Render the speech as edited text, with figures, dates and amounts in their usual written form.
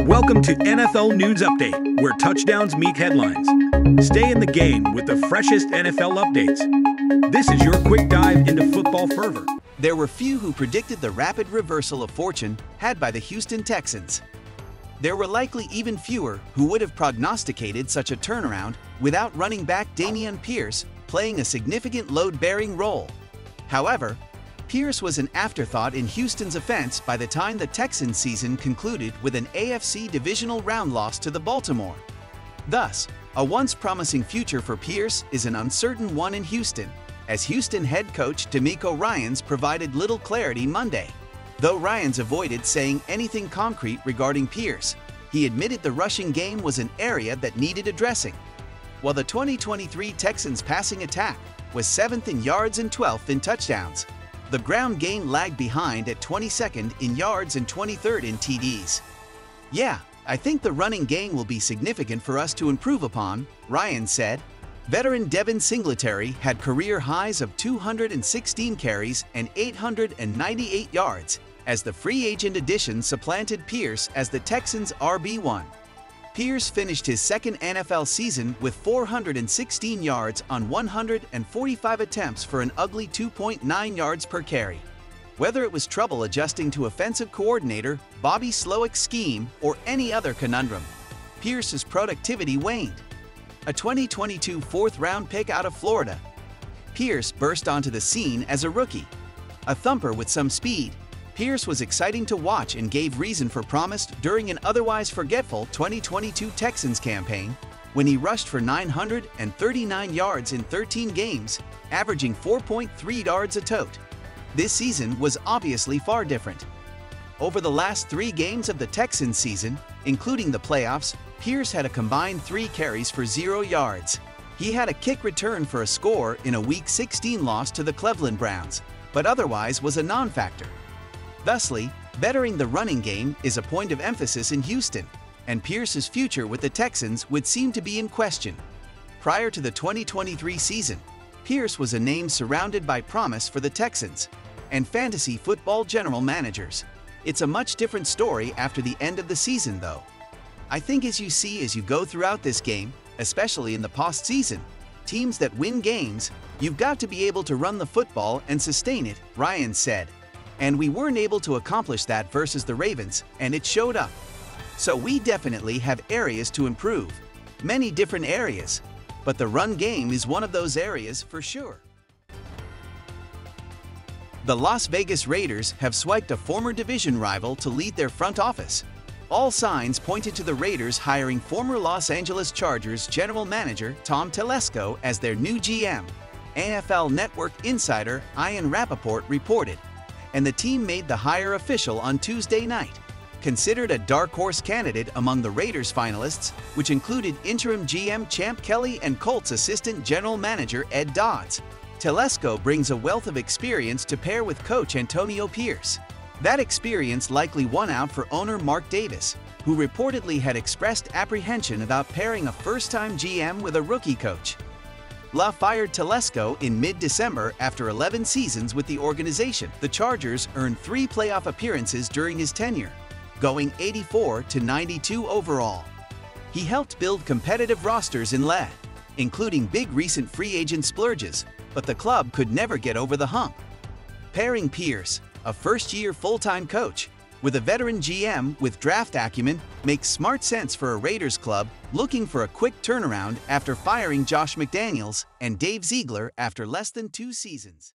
Welcome to NFL News Update, where touchdowns meet headlines. Stay in the game with the freshest NFL updates. This is your quick dive into football fervor. There were few who predicted the rapid reversal of fortune had by the Houston Texans. There were likely even fewer who would have prognosticated such a turnaround without running back Dameon Pierce playing a significant load-bearing role. However, Pierce was an afterthought in Houston's offense by the time the Texans season concluded with an AFC divisional round loss to the Baltimore. Thus, a once promising future for Pierce is an uncertain one in Houston, as Houston head coach DeMeco Ryans provided little clarity Monday. Though Ryans avoided saying anything concrete regarding Pierce, he admitted the rushing game was an area that needed addressing. While the 2023 Texans passing attack was 7th in yards and 12th in touchdowns, the ground game lagged behind at 22nd in yards and 23rd in TDs. "Yeah, I think the running game will be significant for us to improve upon," Ryan said. Veteran Devin Singletary had career highs of 216 carries and 898 yards as the free agent addition supplanted Pierce as the Texans' RB1. Pierce finished his second NFL season with 416 yards on 145 attempts for an ugly 2.9 yards per carry. Whether it was trouble adjusting to offensive coordinator Bobby Slowick's scheme or any other conundrum, Pierce's productivity waned. A 2022 fourth-round pick out of Florida, Pierce burst onto the scene as a rookie. A thumper with some speed, Pierce was exciting to watch and gave reason for promise during an otherwise forgetful 2022 Texans campaign when he rushed for 939 yards in 13 games, averaging 4.3 yards a tote. This season was obviously far different. Over the last 3 games of the Texans season, including the playoffs, Pierce had a combined 3 carries for 0 yards. He had a kick return for a score in a Week 16 loss to the Cleveland Browns, but otherwise was a non-factor. Thusly, bettering the running game is a point of emphasis in Houston, and Pierce's future with the Texans would seem to be in question. Prior to the 2023 season, Pierce was a name surrounded by promise for the Texans and fantasy football general managers. It's a much different story after the end of the season, though. "I think as you go throughout this game, especially in the postseason, teams that win games, you've got to be able to run the football and sustain it," Ryan said. "And we weren't able to accomplish that versus the Ravens, and it showed up. So we definitely have areas to improve, many different areas, but the run game is one of those areas for sure." The Las Vegas Raiders have swiped a former division rival to lead their front office. All signs pointed to the Raiders hiring former Los Angeles Chargers general manager Tom Telesco as their new GM, NFL Network insider Ian Rappaport reported, and the team made the hire official on Tuesday night. Considered a dark horse candidate among the Raiders finalists, which included interim GM Champ Kelly and Colts assistant general manager Ed Dodds, Telesco brings a wealth of experience to pair with coach Antonio Pierce. That experience likely won out for owner Mark Davis, who reportedly had expressed apprehension about pairing a first-time GM with a rookie coach. La fired Telesco in mid-December after 11 seasons with the organization. The Chargers earned 3 playoff appearances during his tenure, going 84-92 overall. He helped build competitive rosters in lead, including big recent free agent splurges, but the club could never get over the hump. Pairing Pierce, a first-year full-time coach, with a veteran GM with draft acumen makes smart sense for a Raiders club looking for a quick turnaround after firing Josh McDaniels and Dave Ziegler after less than 2 seasons.